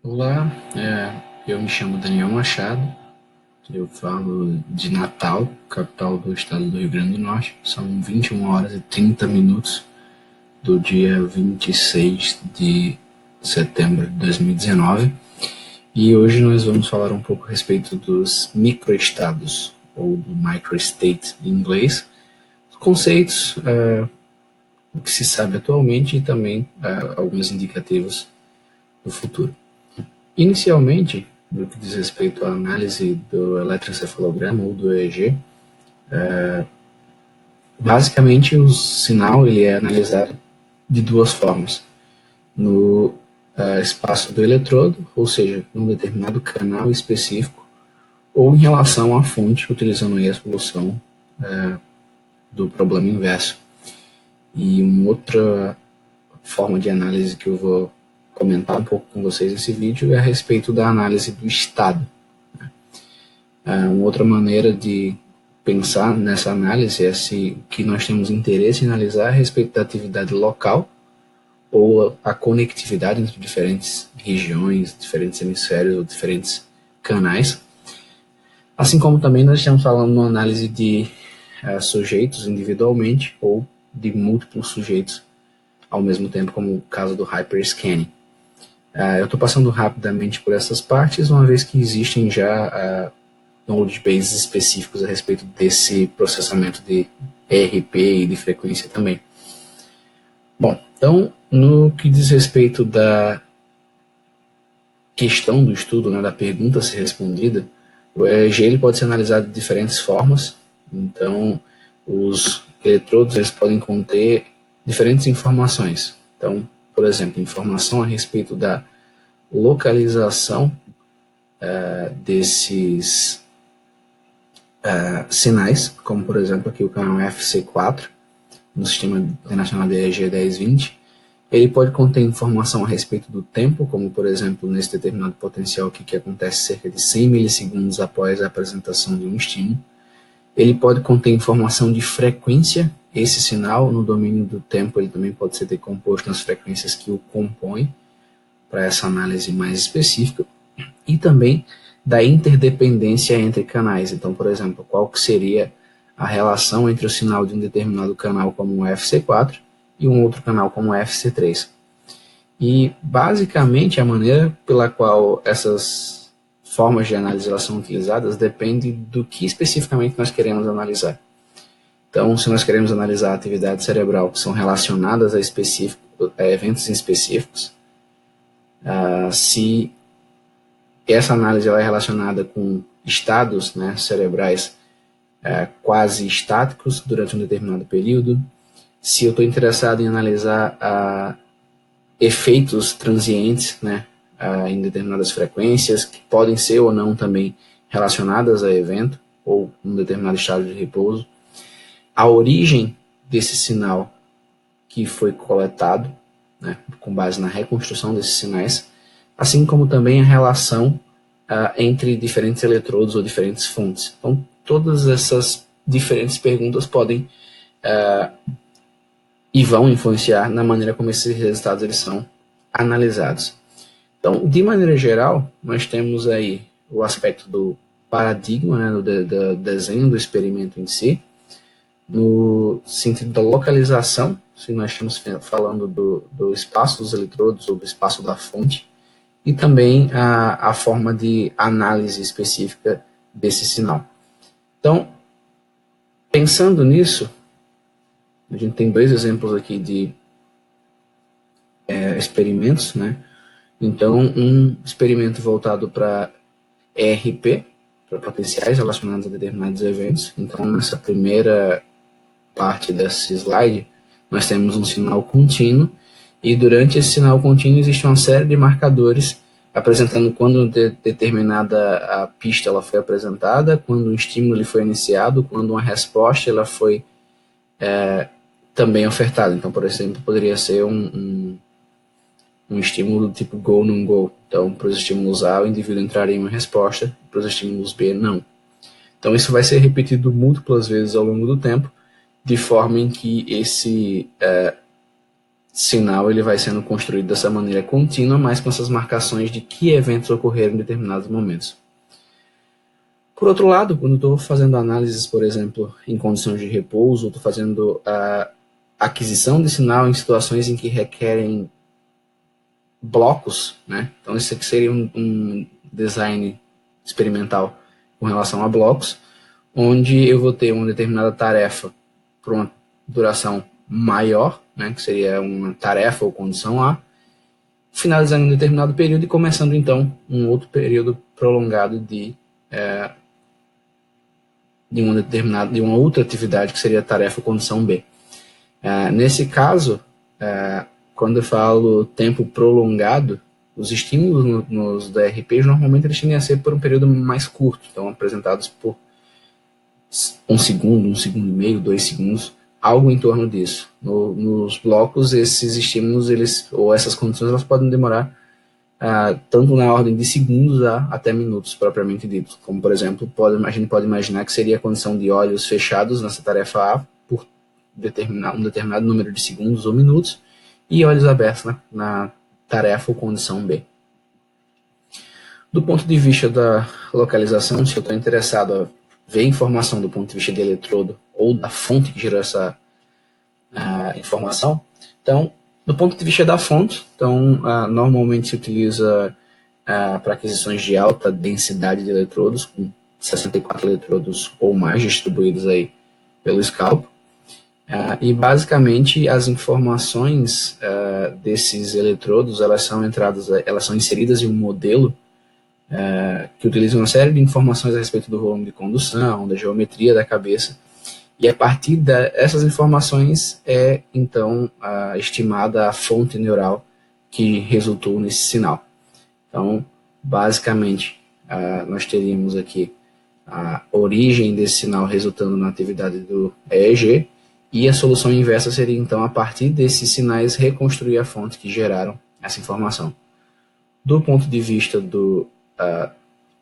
Olá, eu me chamo Daniel Machado, eu falo de Natal, capital do estado do Rio Grande do Norte. São 21 horas e 30 minutos do dia 26 de setembro de 2019 e hoje nós vamos falar um pouco a respeito dos microestados, ou do microstate em inglês, conceitos, o que se sabe atualmente e também alguns indicativos do futuro. Inicialmente, no que diz respeito à análise do eletroencefalograma ou do EEG, basicamente o sinal ele é analisado de duas formas. No espaço do eletrodo, ou seja, num determinado canal específico, ou em relação à fonte, utilizando aí a solução do problema inverso. E uma outra forma de análise que eu vou comentar um pouco com vocês nesse vídeo é a respeito da análise do estado. Uma outra maneira de pensar nessa análise é se o que nós temos interesse em analisar a respeito da atividade local ou a conectividade entre diferentes regiões, diferentes hemisférios ou diferentes canais. Assim como também nós estamos falando numa análise de sujeitos individualmente ou de múltiplos sujeitos ao mesmo tempo, como o caso do hyperscanning. Eu estou passando rapidamente por essas partes, uma vez que existem já knowledge bases específicos a respeito desse processamento de ERP e de frequência também. Bom, então, no que diz respeito da questão do estudo, né, da pergunta a ser respondida, o EEG ele pode ser analisado de diferentes formas. Então, os eletrodos eles podem conter diferentes informações. Então, por exemplo, informação a respeito da localização desses sinais, como por exemplo aqui o canal FC4, no Sistema Internacional de EEG 1020, ele pode conter informação a respeito do tempo, como por exemplo nesse determinado potencial aqui que acontece cerca de 100 milissegundos após a apresentação de um estímulo. Ele pode conter informação de frequência, esse sinal no domínio do tempo ele também pode ser decomposto nas frequências que o compõem, para essa análise mais específica, e também da interdependência entre canais. Então, por exemplo, qual que seria a relação entre o sinal de um determinado canal como o FC4 e um outro canal como o FC3. E, basicamente, a maneira pela qual essas formas de análise elas são utilizadas depende do que especificamente nós queremos analisar. Então, se nós queremos analisar a atividade cerebral que são relacionadas a eventos específicos, se essa análise ela é relacionada com estados, né, cerebrais quase estáticos durante um determinado período, se eu estou interessado em analisar efeitos transientes, né, em determinadas frequências, que podem ser ou não também relacionadas a evento, ou um determinado estado de repouso, a origem desse sinal que foi coletado, né, com base na reconstrução desses sinais, assim como também a relação entre diferentes eletrodos ou diferentes fontes. Então, todas essas diferentes perguntas podem e vão influenciar na maneira como esses resultados eles são analisados. Então, de maneira geral, nós temos aí o aspecto do paradigma, né, do desenho do experimento em si, no sentido da localização, se nós estamos falando do espaço dos eletrodos ou do espaço da fonte, e também a forma de análise específica desse sinal. Então, pensando nisso, a gente tem dois exemplos aqui de experimentos, né? Então, um experimento voltado para ERP, para potenciais relacionados a determinados eventos. Então, nessa primeira parte desse slide, nós temos um sinal contínuo, e durante esse sinal contínuo existe uma série de marcadores apresentando quando determinada a pista ela foi apresentada, quando um estímulo ele foi iniciado, quando uma resposta ela foi também ofertada. Então, por exemplo, poderia ser um estímulo do tipo go, não go. Então, para os estímulos A, o indivíduo entraria em uma resposta, para os estímulos B, não. Então, isso vai ser repetido múltiplas vezes ao longo do tempo, de forma em que sinal ele vai sendo construído dessa maneira contínua, mas com essas marcações de que eventos ocorreram em determinados momentos. Por outro lado, quando estou fazendo análises, por exemplo, em condições de repouso, estou fazendo a aquisição de sinal em situações em que requerem blocos, né? Então isso aqui seria um design experimental com relação a blocos, onde eu vou ter uma determinada tarefa por uma duração maior, né, que seria uma tarefa ou condição A, finalizando em um determinado período e começando então um outro período prolongado de uma outra atividade que seria a tarefa ou condição B. Nesse caso, quando eu falo tempo prolongado, os estímulos nos DRPs normalmente eles tendem a ser por um período mais curto, então apresentados por 1 segundo e meio, 2 segundos, algo em torno disso. Nos blocos, esses estímulos ou essas condições elas podem demorar tanto na ordem de segundos até minutos propriamente dito. Como, por exemplo, a gente pode imaginar que seria a condição de olhos fechados nessa tarefa A por um determinado número de segundos ou minutos e olhos abertos na tarefa ou condição B. Do ponto de vista da localização, se eu estou interessado a ver informação do ponto de vista de eletrodo ou da fonte que gerou essa informação, então, do ponto de vista da fonte, então, normalmente se utiliza para aquisições de alta densidade de eletrodos, com 64 eletrodos ou mais distribuídos aí pelo scalpo. E basicamente as informações desses eletrodos elas são inseridas em um modelo que utiliza uma série de informações a respeito do volume de condução, da geometria da cabeça, e a partir dessas informações é então estimada a fonte neural que resultou nesse sinal. Então, basicamente, nós teríamos aqui a origem desse sinal resultando na atividade do EEG, e a solução inversa seria, então, a partir desses sinais, reconstruir a fonte que geraram essa informação. Do ponto de vista do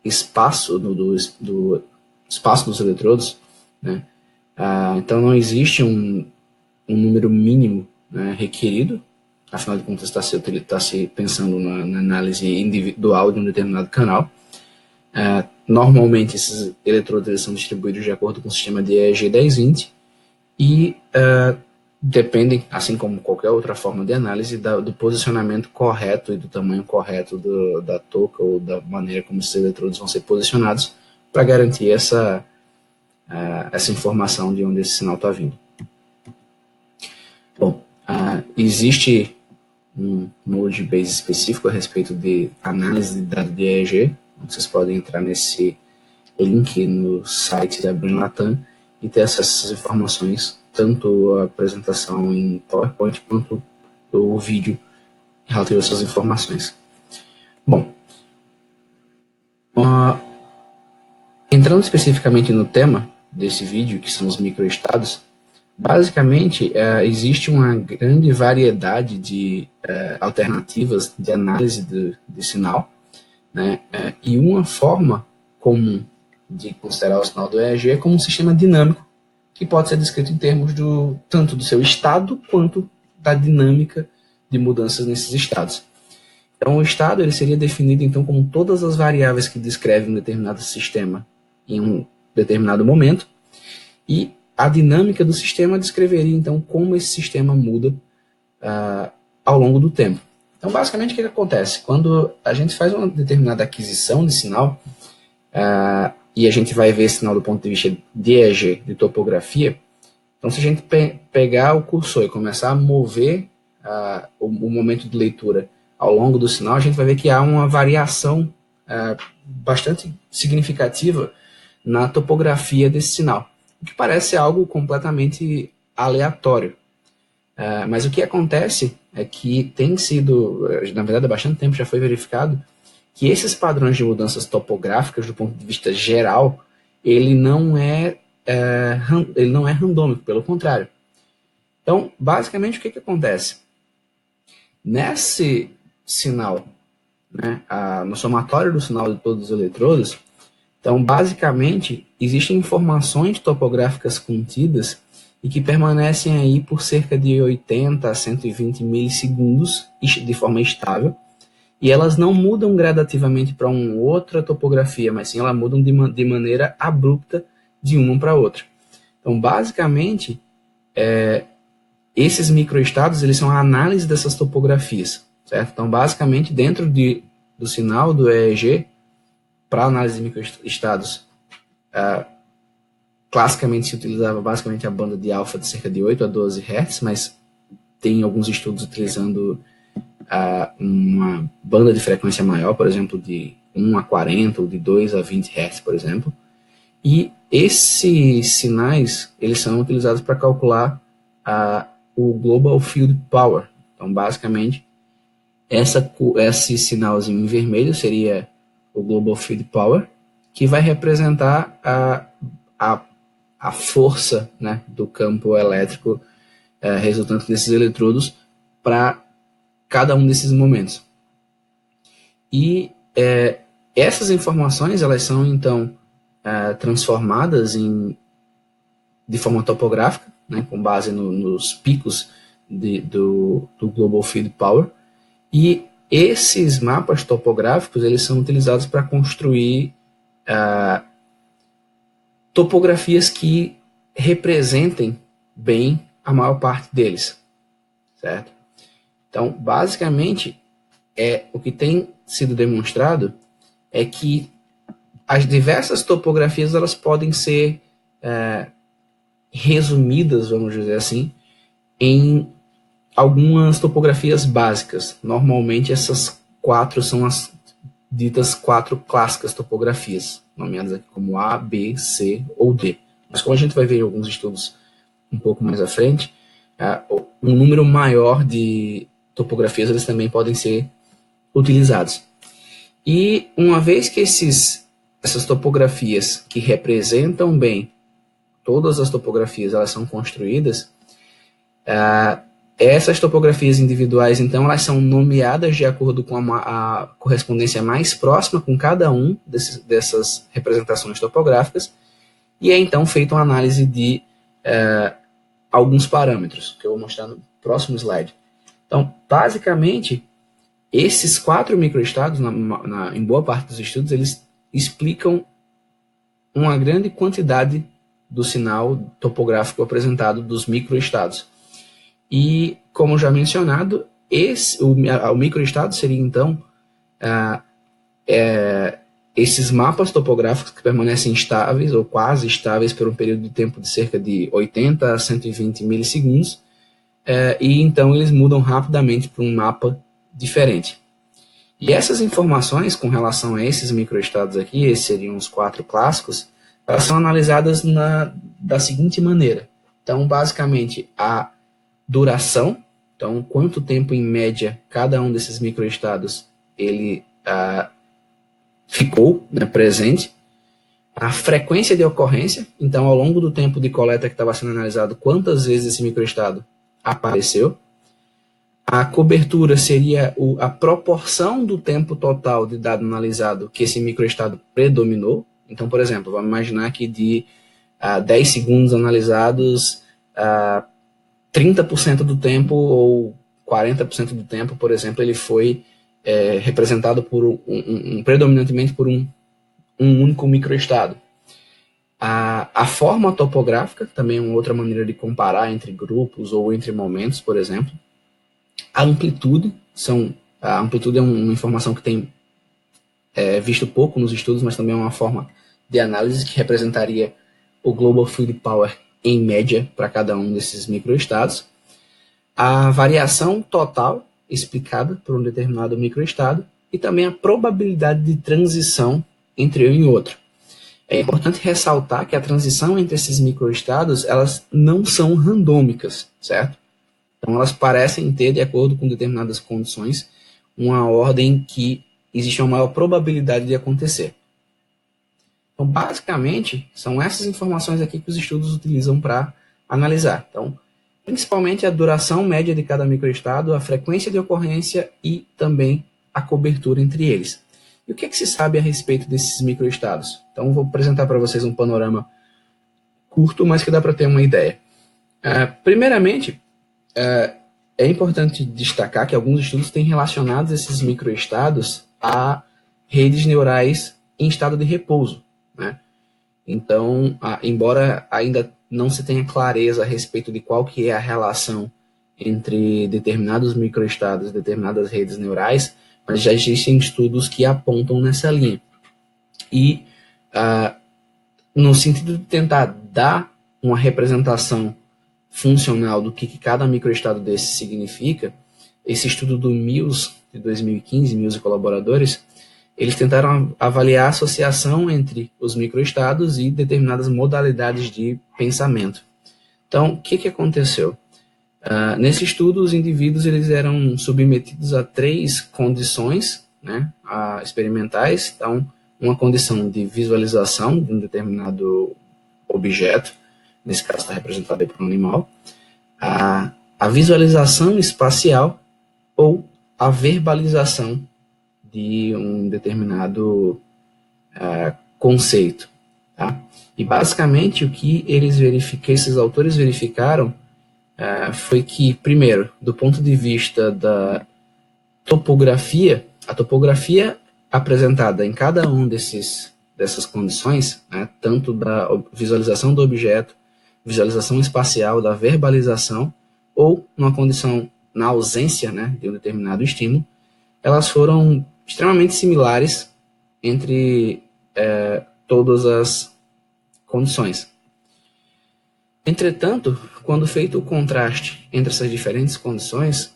espaço, do espaço dos eletrodos, né, então não existe um número mínimo, né, requerido, afinal de contas está se pensando na análise individual de um determinado canal. Normalmente esses eletrodos eles são distribuídos de acordo com o sistema de EEG 1020 e dependem, assim como qualquer outra forma de análise, do posicionamento correto e do tamanho correto da touca ou da maneira como esses eletrodos vão ser posicionados para garantir essa informação de onde esse sinal está vindo. Bom, existe um knowledge base específico a respeito de análise de dados de EEG. Vocês podem entrar nesse link no site da Brinlatam e ter acesso a essas informações, tanto a apresentação em PowerPoint quanto o vídeo relativo a essas informações. Bom, entrando especificamente no tema desse vídeo, que são os microestados, basicamente existe uma grande variedade de alternativas de análise de sinal, né? E uma forma comum de considerar o sinal do EEG é como um sistema dinâmico que pode ser descrito em termos tanto do seu estado quanto da dinâmica de mudanças nesses estados. Então, o estado ele seria definido então como todas as variáveis que descrevem um determinado sistema em um determinado momento, e a dinâmica do sistema descreveria então como esse sistema muda ao longo do tempo. Então, basicamente, o que acontece? Quando a gente faz uma determinada aquisição de sinal, e a gente vai ver esse sinal do ponto de vista de EEG, de topografia, então se a gente pegar o cursor e começar a mover o momento de leitura ao longo do sinal, a gente vai ver que há uma variação bastante significativa na topografia desse sinal, o que parece algo completamente aleatório. Mas o que acontece é que tem sido, na verdade há bastante tempo já foi verificado, que esses padrões de mudanças topográficas, do ponto de vista geral, ele não é randômico, pelo contrário. Então, basicamente, o que acontece? Nesse sinal, né, no somatório do sinal de todos os eletrodos, então, basicamente, existem informações topográficas contidas e que permanecem aí por cerca de 80 a 120 milissegundos de forma estável, e elas não mudam gradativamente para uma outra topografia, mas sim elas mudam de maneira abrupta de uma para outra. Então, basicamente, esses microestados eles são a análise dessas topografias, certo? Então, basicamente, dentro do sinal do EEG, para análise de microestados, classicamente se utilizava basicamente a banda de alfa de cerca de 8 a 12 Hz, mas tem alguns estudos utilizando uma banda de frequência maior, por exemplo, de 1 a 40 ou de 2 a 20 Hz, por exemplo. E esses sinais eles são utilizados para calcular o Global Field Power. Então, basicamente, esse sinalzinho em vermelho seria o Global Field Power, que vai representar a força, né, do campo elétrico resultante desses eletrodos para cada um desses momentos. E essas informações elas são então transformadas de forma topográfica, né, com base nos picos do Global Field Power, e esses mapas topográficos eles são utilizados para construir topografias que representem bem a maior parte deles, certo? Então, basicamente, o que tem sido demonstrado é que as diversas topografias elas podem ser resumidas, vamos dizer assim, em algumas topografias básicas. Normalmente essas 4 são as ditas 4 clássicas topografias, nomeadas aqui como A, B, C ou D. Mas como a gente vai ver em alguns estudos um pouco mais à frente, um número maior de topografias eles também podem ser utilizados. E uma vez que essas topografias que representam bem todas as topografias elas são construídas, essas topografias individuais, então, elas são nomeadas de acordo com a correspondência mais próxima com cada um dessas representações topográficas, e é então feita uma análise de alguns parâmetros, que eu vou mostrar no próximo slide. Então, basicamente, esses 4 microestados, em boa parte dos estudos, eles explicam uma grande quantidade do sinal topográfico apresentado dos microestados. E, como já mencionado, o microestado seria, então, esses mapas topográficos que permanecem estáveis ou quase estáveis por um período de tempo de cerca de 80 a 120 milissegundos, e então eles mudam rapidamente para um mapa diferente. E essas informações com relação a esses microestados aqui, esses seriam os 4 clássicos, elas são analisadas da seguinte maneira. Então, basicamente, a duração, então quanto tempo em média cada um desses microestados ele ficou, né, presente, a frequência de ocorrência, então ao longo do tempo de coleta que estava sendo analisado, quantas vezes esse microestado apareceu, a cobertura seria a proporção do tempo total de dado analisado que esse microestado predominou. Então, por exemplo, vamos imaginar que de 10 segundos analisados, 30% do tempo ou 40% do tempo, por exemplo, ele foi representado por predominantemente por um único microestado. A forma topográfica também é uma outra maneira de comparar entre grupos ou entre momentos, por exemplo. A amplitude é uma informação que tem visto pouco nos estudos, mas também é uma forma de análise que representaria o Global Field Power em média para cada um desses microestados. A variação total explicada por um determinado microestado e também a probabilidade de transição entre um e outro. É importante ressaltar que a transição entre esses microestados elas não são randômicas, certo? Então, elas parecem ter, de acordo com determinadas condições, uma ordem que existe uma maior probabilidade de acontecer. Então, basicamente, são essas informações aqui que os estudos utilizam para analisar. Então, principalmente a duração média de cada microestado, a frequência de ocorrência e também a cobertura entre eles. E o que se sabe a respeito desses microestados? Então, vou apresentar para vocês um panorama curto, mas que dá para ter uma ideia. Primeiramente, é importante destacar que alguns estudos têm relacionado esses microestados a redes neurais em estado de repouso, né? Então, embora ainda não se tenha clareza a respeito de qual que é a relação entre determinados microestados e determinadas redes neurais, mas já existem estudos que apontam nessa linha. E, no sentido de tentar dar uma representação funcional do que cada microestado desse significa, esse estudo do Mills, de 2015, Mills e colaboradores, eles tentaram avaliar a associação entre os microestados e determinadas modalidades de pensamento. Então, o que aconteceu? Nesse estudo, os indivíduos eles eram submetidos a 3 condições, né, experimentais. Então, uma condição de visualização de um determinado objeto, nesse caso está representado por um animal, a visualização espacial ou a verbalização de um determinado conceito. Tá? E basicamente o que esses autores verificaram foi que, primeiro, do ponto de vista da topografia, a topografia apresentada em cada um dessas condições, né, tanto da visualização do objeto, visualização espacial, da verbalização, ou numa condição na ausência, né, de um determinado estímulo, elas foram extremamente similares entre todas as condições. Entretanto, quando feito o contraste entre essas diferentes condições,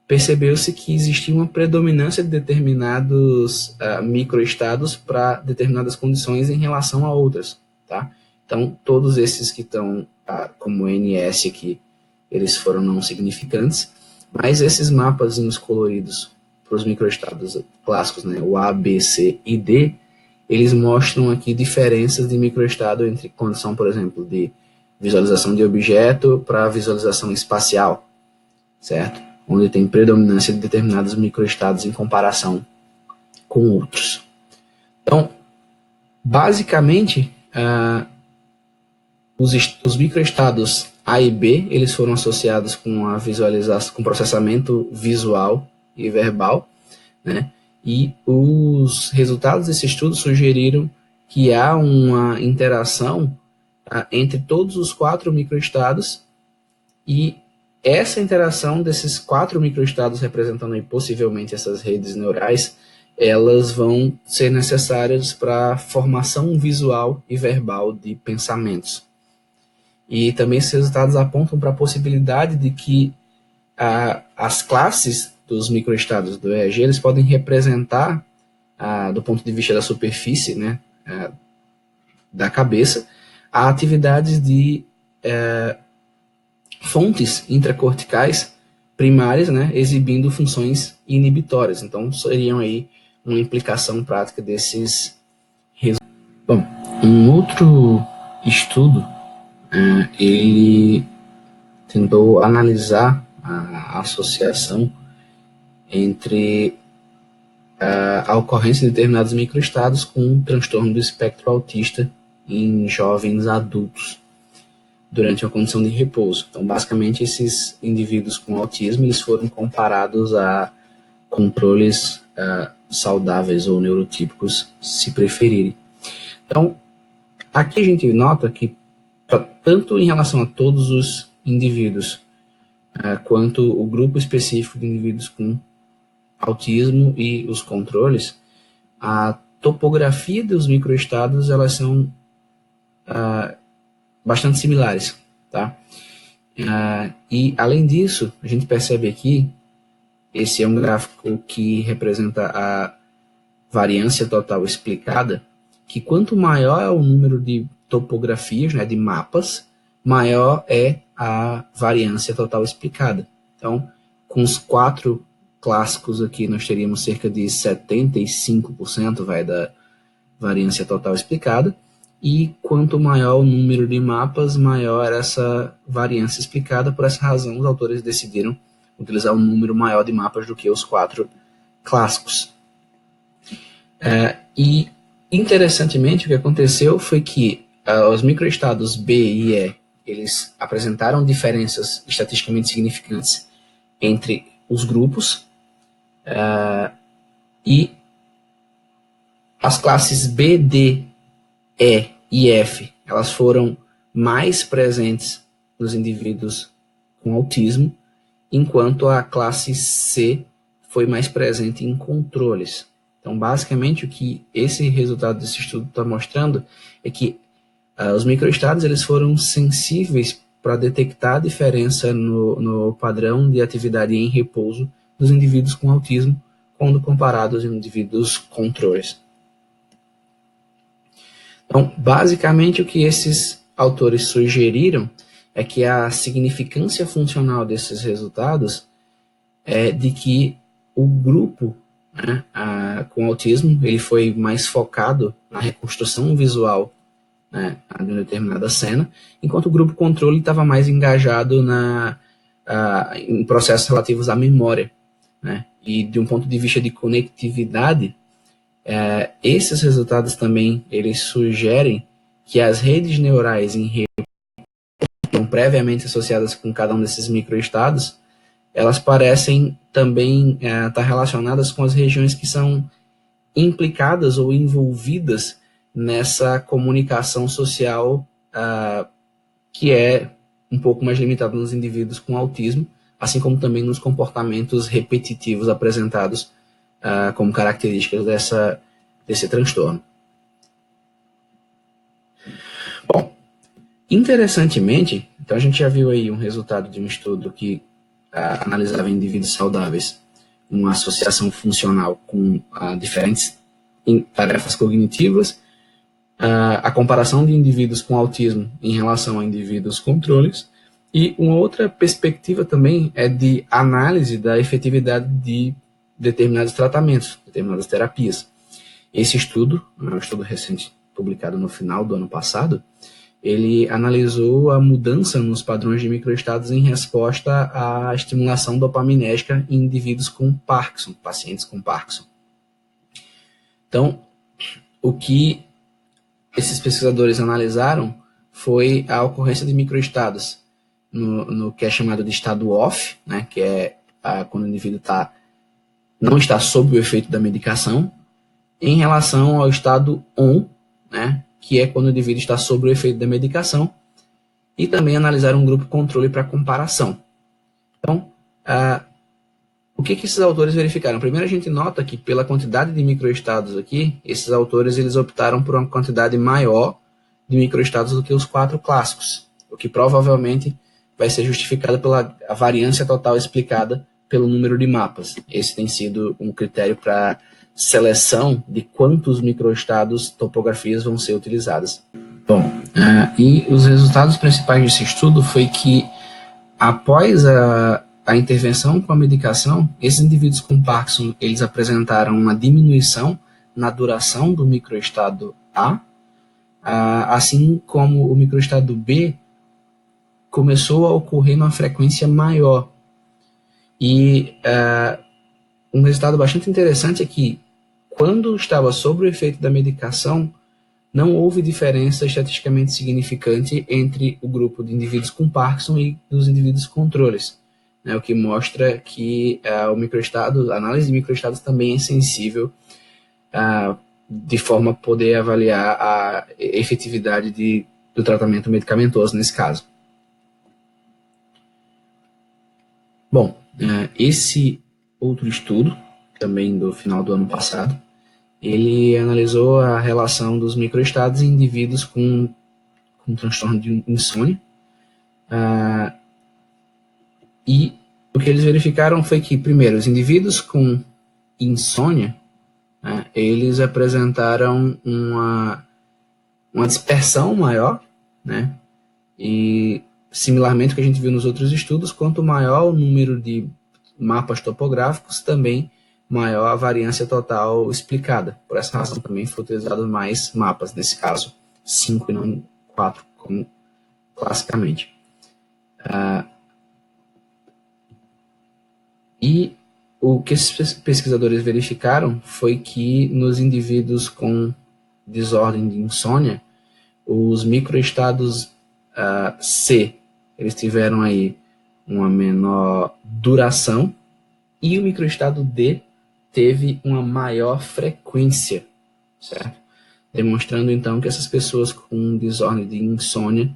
percebeu-se que existia uma predominância de determinados microestados para determinadas condições em relação a outras. Tá? Então, todos esses que estão como NS aqui, eles foram não significantes, mas esses mapazinhos coloridos para os microestados clássicos, né, o A, B, C e D, eles mostram aqui diferenças de microestado entre condição, por exemplo, de visualização de objeto para visualização espacial, certo? Onde tem predominância de determinados microestados em comparação com outros. Então, basicamente, os microestados A e B, eles foram associados com a visualização, com processamento visual e verbal, né? E os resultados desse estudo sugeriram que há uma interação entre todos os 4 microestados, e essa interação desses 4 microestados, representando aí possivelmente essas redes neurais, elas vão ser necessárias para a formação visual e verbal de pensamentos. E também esses resultados apontam para a possibilidade de que as classes dos microestados do EEG eles podem representar, do ponto de vista da superfície, né, da cabeça, a atividades de fontes intracorticais primárias, né, exibindo funções inibitórias. Então, seriam aí uma implicação prática desses resultados. Bom, um outro estudo, ele tentou analisar a associação entre a ocorrência de determinados microestados com um transtorno do espectro autista em jovens adultos durante uma condição de repouso. Então, basicamente, esses indivíduos com autismo eles foram comparados a controles saudáveis ou neurotípicos, se preferirem. Então, aqui a gente nota que, tanto em relação a todos os indivíduos, quanto o grupo específico de indivíduos com autismo e os controles, a topografia dos microestados elas são bastante similares, tá? E além disso, a gente percebe aqui, esse é um gráfico que representa a variância total explicada, que quanto maior é o número de topografias, né, de mapas, maior é a variância total explicada. Então, com os 4 clássicos aqui, nós teríamos cerca de 75% da variância total explicada, e quanto maior o número de mapas, maior essa variância explicada. Por essa razão, os autores decidiram utilizar um número maior de mapas do que os 4 clássicos. E, interessantemente, o que aconteceu foi que os microestados B e E eles apresentaram diferenças estatisticamente significantes entre os grupos, e as classes B, D, E e F, elas foram mais presentes nos indivíduos com autismo, enquanto a classe C foi mais presente em controles. Então, basicamente, o que esse resultado desse estudo está mostrando é que os microestados eles foram sensíveis para detectar a diferença no padrão de atividade em repouso dos indivíduos com autismo quando comparados aos indivíduos controles. Então, basicamente, o que esses autores sugeriram é que a significância funcional desses resultados é de que o grupo, né, com autismo ele foi mais focado na reconstrução visual, né, de uma determinada cena, enquanto o grupo controle estava mais engajado em processos relativos à memória. Né? E de um ponto de vista de conectividade, esses resultados também eles sugerem que as redes neurais em rede que estão previamente associadas com cada um desses microestados, elas parecem também estar relacionadas com as regiões que são implicadas ou envolvidas nessa comunicação social que é um pouco mais limitada nos indivíduos com autismo, assim como também nos comportamentos repetitivos apresentados como características desse transtorno. Bom, interessantemente, então a gente já viu aí um resultado de um estudo que analisava em indivíduos saudáveis uma associação funcional com diferentes tarefas cognitivas, a comparação de indivíduos com autismo em relação a indivíduos controles, e uma outra perspectiva também é de análise da efetividade de determinados tratamentos, determinadas terapias. Esse estudo, um estudo recente publicado no final do ano passado, ele analisou a mudança nos padrões de microestados em resposta à estimulação dopaminérgica em indivíduos com Parkinson, pacientes com Parkinson. Então, o que esses pesquisadores analisaram foi a ocorrência de microestados no que é chamado de estado off, né, que é quando o indivíduo não está sob o efeito da medicação, em relação ao estado on, né, que é quando o indivíduo está sob o efeito da medicação, e também analisaram um grupo controle para comparação. Então, o que esses autores verificaram? Primeiro, a gente nota que pela quantidade de microestados aqui, esses autores eles optaram por uma quantidade maior de microestados do que os 4 clássicos, o que provavelmente vai ser justificado pela variância total explicada pelo número de mapas. Esse tem sido um critério para seleção de quantos microestados, topografias vão ser utilizadas. Bom, e os resultados principais desse estudo foi que após a intervenção com a medicação, esses indivíduos com Parkinson, eles apresentaram uma diminuição na duração do microestado A, assim como o microestado B começou a ocorrer numa frequência maior. E um resultado bastante interessante é que, quando estava sob o efeito da medicação, não houve diferença estatisticamente significante entre o grupo de indivíduos com Parkinson e dos indivíduos controles, né, o que mostra que a análise de microestados também é sensível de forma a poder avaliar a efetividade do tratamento medicamentoso nesse caso. Bom, esse outro estudo, também do final do ano passado, ele analisou a relação dos microestados em indivíduos com transtorno de insônia, e o que eles verificaram foi que, primeiro, os indivíduos com insônia, eles apresentaram uma dispersão maior, né? E similarmente ao que a gente viu nos outros estudos, quanto maior o número de mapas topográficos, também maior a variância total explicada. Por essa razão também foi utilizado mais mapas, nesse caso 5 e não 4, como classicamente. E o que esses pesquisadores verificaram foi que nos indivíduos com desordem de insônia, os microestados C, eles tiveram aí uma menor duração, e o microestado D teve uma maior frequência, certo? Demonstrando então que essas pessoas com desordem de insônia,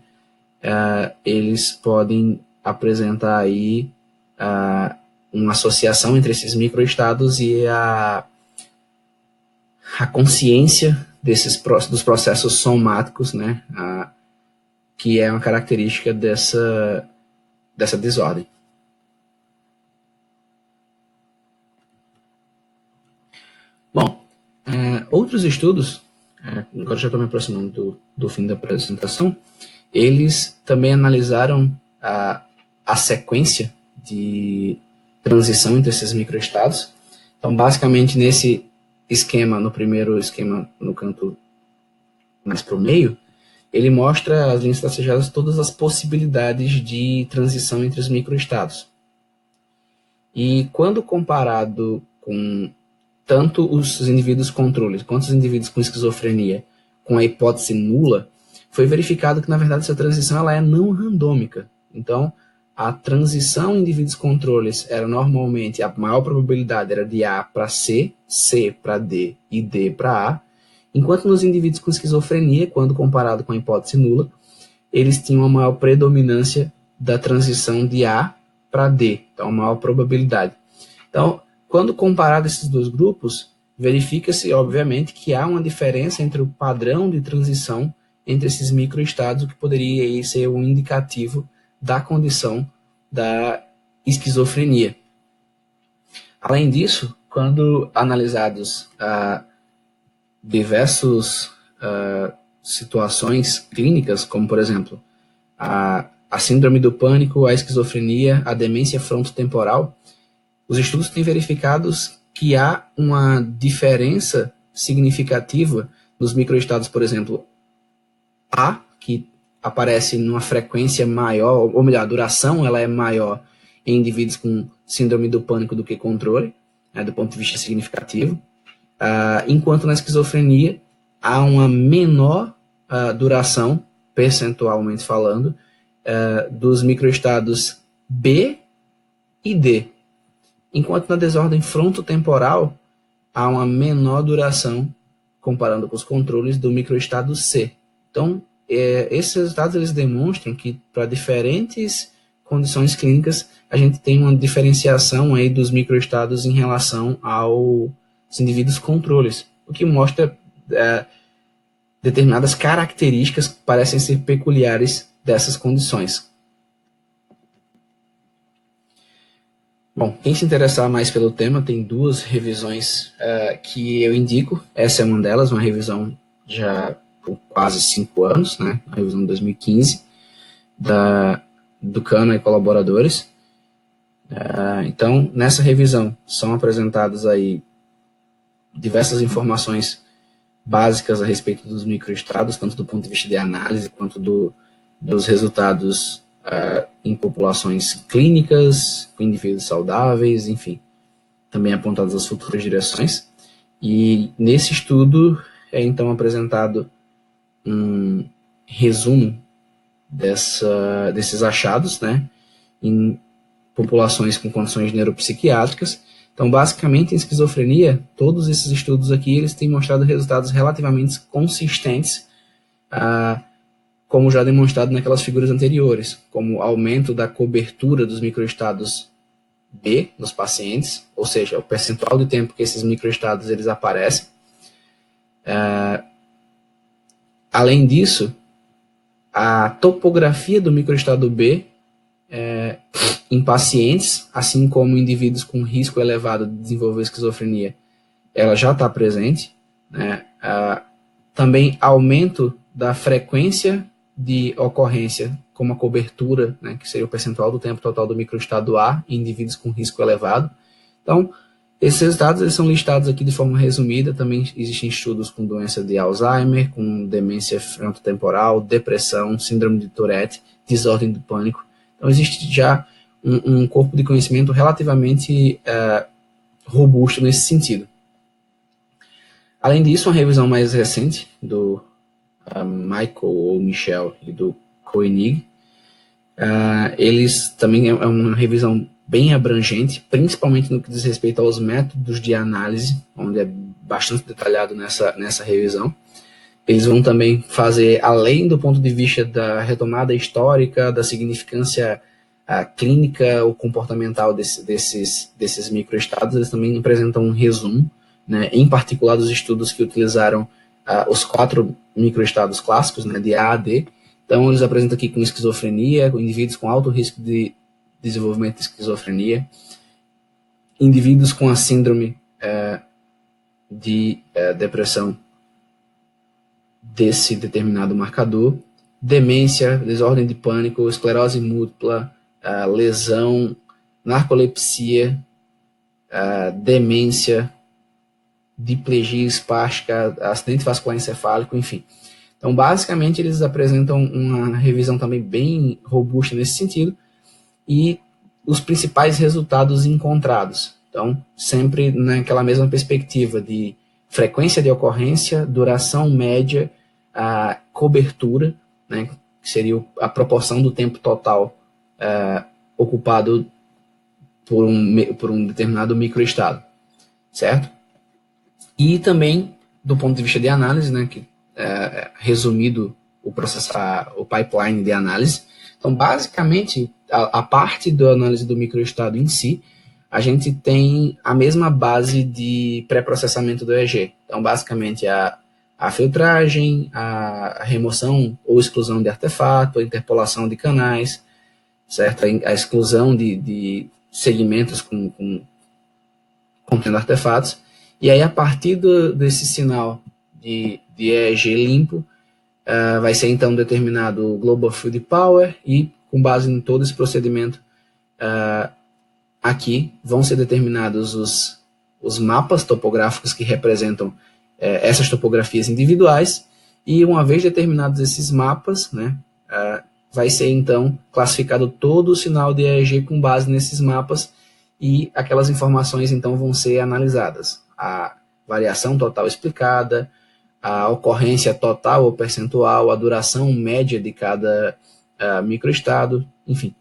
eles podem apresentar aí uma associação entre esses microestados e a consciência dos processos somáticos, né, que é uma característica dessa desordem. Bom, outros estudos, agora já estou me aproximando do fim da apresentação, eles também analisaram a sequência de transição entre esses microestados. Então, basicamente, nesse esquema, no primeiro esquema, no canto mais para o meio, ele mostra as linhas tracejadas todas as possibilidades de transição entre os microestados. E quando comparado com tanto os indivíduos controles quanto os indivíduos com esquizofrenia com a hipótese nula, foi verificado que, na verdade, essa transição ela é não randômica. Então, a transição em indivíduos controles era normalmente, a maior probabilidade era de A para C, C para D e D para A, enquanto nos indivíduos com esquizofrenia, quando comparado com a hipótese nula, eles tinham uma maior predominância da transição de A para D, então, uma maior probabilidade. Então, quando comparado esses dois grupos, verifica-se, obviamente, que há uma diferença entre o padrão de transição entre esses microestados, o que poderia aí ser um indicativo da condição da esquizofrenia. Além disso, quando analisados diversas situações clínicas, como, por exemplo, a síndrome do pânico, a esquizofrenia, a demência frontotemporal, os estudos têm verificado que há uma diferença significativa nos microestados, por exemplo, A, que aparece numa frequência maior, ou melhor, a duração ela é maior em indivíduos com síndrome do pânico do que controle, né, do ponto de vista significativo, enquanto na esquizofrenia há uma menor duração, percentualmente falando, dos microestados B e D, enquanto na desordem frontotemporal há uma menor duração, comparando com os controles do microestado C. Então, esses resultados eles demonstram que para diferentes condições clínicas a gente tem uma diferenciação aí dos microestados em relação aos indivíduos controles, o que mostra determinadas características que parecem ser peculiares dessas condições. Bom, quem se interessar mais pelo tema, tem duas revisões que eu indico. Essa é uma delas, uma revisão já por quase 5 anos, né? A revisão de 2015, do Cano e colaboradores. Então, nessa revisão, são apresentadas aí diversas informações básicas a respeito dos microestados, tanto do ponto de vista de análise, quanto dos resultados em populações clínicas, com indivíduos saudáveis, enfim, também apontadas as futuras direções. E nesse estudo é então apresentado um resumo desses achados, né, em populações com condições neuropsiquiátricas. Então, basicamente, em esquizofrenia, todos esses estudos aqui eles têm mostrado resultados relativamente consistentes, como já demonstrado naquelas figuras anteriores, como aumento da cobertura dos microestados B nos pacientes, ou seja, o percentual de tempo que esses microestados eles aparecem. Além disso, a topografia do microestado B em pacientes, assim como indivíduos com risco elevado de desenvolver esquizofrenia, ela já está presente, né? Também aumento da frequência de ocorrência, como a cobertura, né, que seria o percentual do tempo total do microestado A em indivíduos com risco elevado. Então, esses resultados eles são listados aqui de forma resumida. Também existem estudos com doença de Alzheimer, com demência frontotemporal, depressão, síndrome de Tourette, desordem do pânico. Então, existe já um corpo de conhecimento relativamente robusto nesse sentido. Além disso, uma revisão mais recente do Michael ou Michel e do Koenig. Eles também é uma revisão bem abrangente, principalmente no que diz respeito aos métodos de análise, onde é bastante detalhado nessa revisão. Eles vão também fazer, além do ponto de vista da retomada histórica, da significância clínica ou comportamental desses microestados, eles também apresentam um resumo, né, em particular dos estudos que utilizaram os 4 microestados clássicos, né, de A a D. Então, eles apresentam aqui com esquizofrenia, com indivíduos com alto risco de desenvolvimento de esquizofrenia, indivíduos com a síndrome de depressão desse determinado marcador, demência, desordem de pânico, esclerose múltipla, lesão, narcolepsia, demência, diplegia espástica, acidente vascular encefálico, enfim. Então, basicamente, eles apresentam uma revisão também bem robusta nesse sentido e os principais resultados encontrados. Então, sempre naquela mesma perspectiva de frequência de ocorrência, duração média, a cobertura, né, que seria a proporção do tempo total ocupado por um determinado microestado, certo? E também, do ponto de vista de análise, né, que resumido o processo, o pipeline de análise. Então, basicamente, a parte da análise do microestado em si, a gente tem a mesma base de pré-processamento do EEG. Então, basicamente, a filtragem, a remoção ou exclusão de artefato, a interpolação de canais, certo? A exclusão de segmentos contendo artefatos. E aí, a partir desse sinal de EEG limpo, vai ser então determinado o Global Field Power e, com base em todo esse procedimento, aqui vão ser determinados os mapas topográficos que representam essas topografias individuais, e uma vez determinados esses mapas, né, vai ser então classificado todo o sinal de EEG com base nesses mapas, e aquelas informações então vão ser analisadas. A variação total explicada, a ocorrência total ou percentual, a duração média de cada microestado, enfim.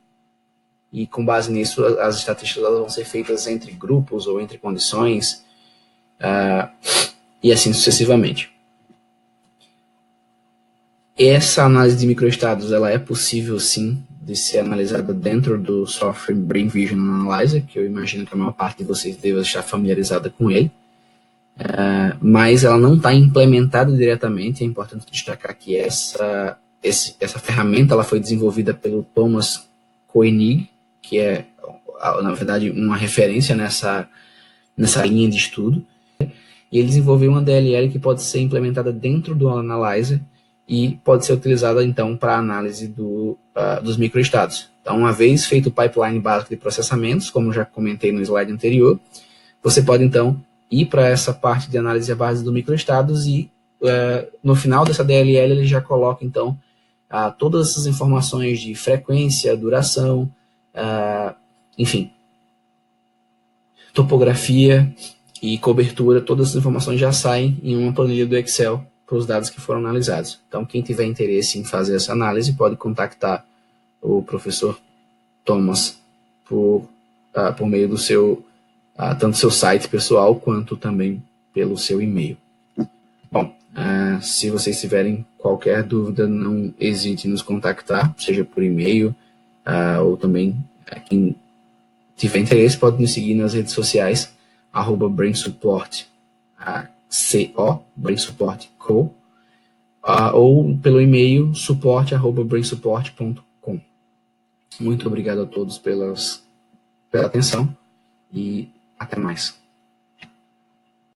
E com base nisso, as estatísticas vão ser feitas entre grupos ou entre condições, e assim sucessivamente. Essa análise de microestados ela é possível, sim, de ser analisada dentro do software Brain Vision Analyzer, que eu imagino que a maior parte de vocês deva estar familiarizada com ele. Mas ela não está implementada diretamente. É importante destacar que essa ferramenta ela foi desenvolvida pelo Thomas Koenig, que é, na verdade, uma referência nessa linha de estudo. E ele desenvolveu uma DLL que pode ser implementada dentro do Analyzer e pode ser utilizada, então, para análise dos microestados. Então, uma vez feito o pipeline básico de processamentos, como já comentei no slide anterior, você pode, então, ir para essa parte de análise à base dos microestados e, no final dessa DLL, ele já coloca, então, todas essas informações de frequência, duração, enfim, topografia e cobertura, todas as informações já saem em uma planilha do Excel para os dados que foram analisados. Então, quem tiver interesse em fazer essa análise pode contactar o professor Thomas por meio do seu tanto seu site pessoal quanto também pelo seu e-mail. Bom, se vocês tiverem qualquer dúvida, não hesite em nos contactar, seja por e-mail ou também quem tiver interesse pode nos seguir nas redes sociais @brainsupport Brainsupport Co, ou pelo e-mail suporte@brainsupport.com. Muito obrigado a todos pela atenção e até mais.